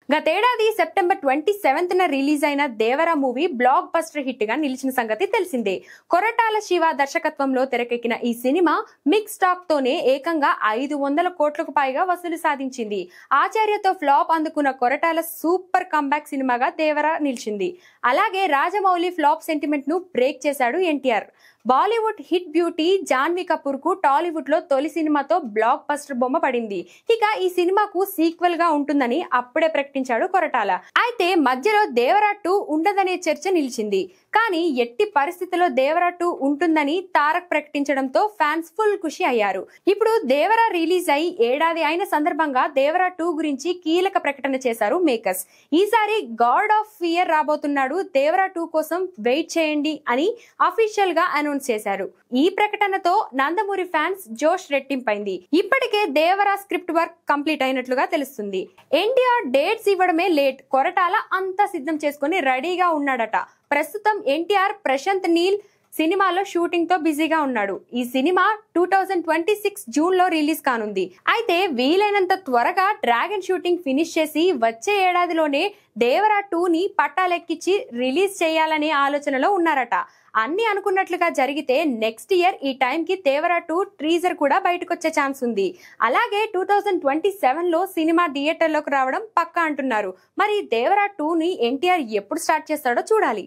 గతేడాది September 27న release అయిన దేవర movie block buster hit గా నిలిచిన సంగతి తెలిసిందే. కొరటాల శివ దర్శకత్వంలో తెరకెక్కిన ఈ సినిమా మిక్స్ టాక్ తోనే ఏకంగా 500 కోట్లకు పైగా వసూలు సాధించింది. ఆచార్యతో ఫ్లాప్ అందుకున్న కొరటాల సూపర్ కంబ్యాక్ సినిమాగా దేవర నిలిచింది. అలాగే రాజమౌళి ఫ్లాప్ సెంటిమెంట్ ను బ్రేక్ చేశాడు ఎన్టీఆర్. బాలీవుడ్ హిట్ బ్యూటీ జాన్వీ కపూర్ కు టాలీవుడ్ లో తొలి సినిమాతో బ్లాక్ బస్టర్ బొమ్మ పడింది. ఇక ఈ సినిమాకు సీక్వెల్ గా ఉంటుందని అప్పుడే ప్రకటించాడు కొరటాల. అయితే మధ్యలో దేవర 2 ఉండదనే చర్చ నిలిచింది. కానీ ఎట్టి పరిస్థితుల్లో దేవర 2 ఉంటుందని తారక్ ప్రకటించడంతో ఫ్యాన్స్ ఫుల్ ఖుషి అయ్యారు. ఇప్పుడు దేవర రిలీజ్ అయి ఏడాది అయిన సందర్భంగా దేవర 2 గురించి కీలక ప్రకటన చేశారు మేకర్స్. ఈసారి గాడ్ ఆఫ్ ఫియర్ రాబోతున్నాడు, దేవర 2 కోసం వెయిట్ చేయండి అని అఫీషియల్ గా అనౌన్స్ చేశారు. ఈ ప్రకటనతో నందమూరి ఫ్యాన్స్ జోష్ రెట్టింపైంది. ఇప్పటికే దేవర స్క్రిప్ట్ వర్క్ కంప్లీట్ అయినట్లుగా తెలుస్తుంది. ఎన్టీఆర్ డేట్స్ ఇవ్వడమే లేట్, కొరటాల అంతా సిద్ధం చేసుకుని రెడీగా ఉన్నాడట. ప్రస్తుతం ఎన్టీఆర్ ప్రశాంత్ నీల్ సినిమాలో షూటింగ్ తో బిజీగా ఉన్నాడు. ఈ సినిమా 2026 జూన్ లో రిలీజ్ కానుంది. అయితే వీలైనంత త్వరగా డ్రాగన్ షూటింగ్ ఫినిష్ చేసి వచ్చే ఏడాదిలోనే దేవర 2ని పట్టాలెక్కించి రిలీజ్ చేయాలనే ఆలోచనలో ఉన్నారట. అన్ని అనుకున్నట్లుగా జరిగితే నెక్స్ట్ ఇయర్ ఈ టైం కి దేవర 2 ట్రీజర్ కూడా బయటకు వచ్చే ఛాన్స్ ఉంది. అలాగే 2027 లో సినిమా థియేటర్లోకి రావడం పక్కా అంటున్నారు. మరి దేవర 2ని ఎన్టీఆర్ ఎప్పుడు స్టార్ట్ చేస్తాడో చూడాలి.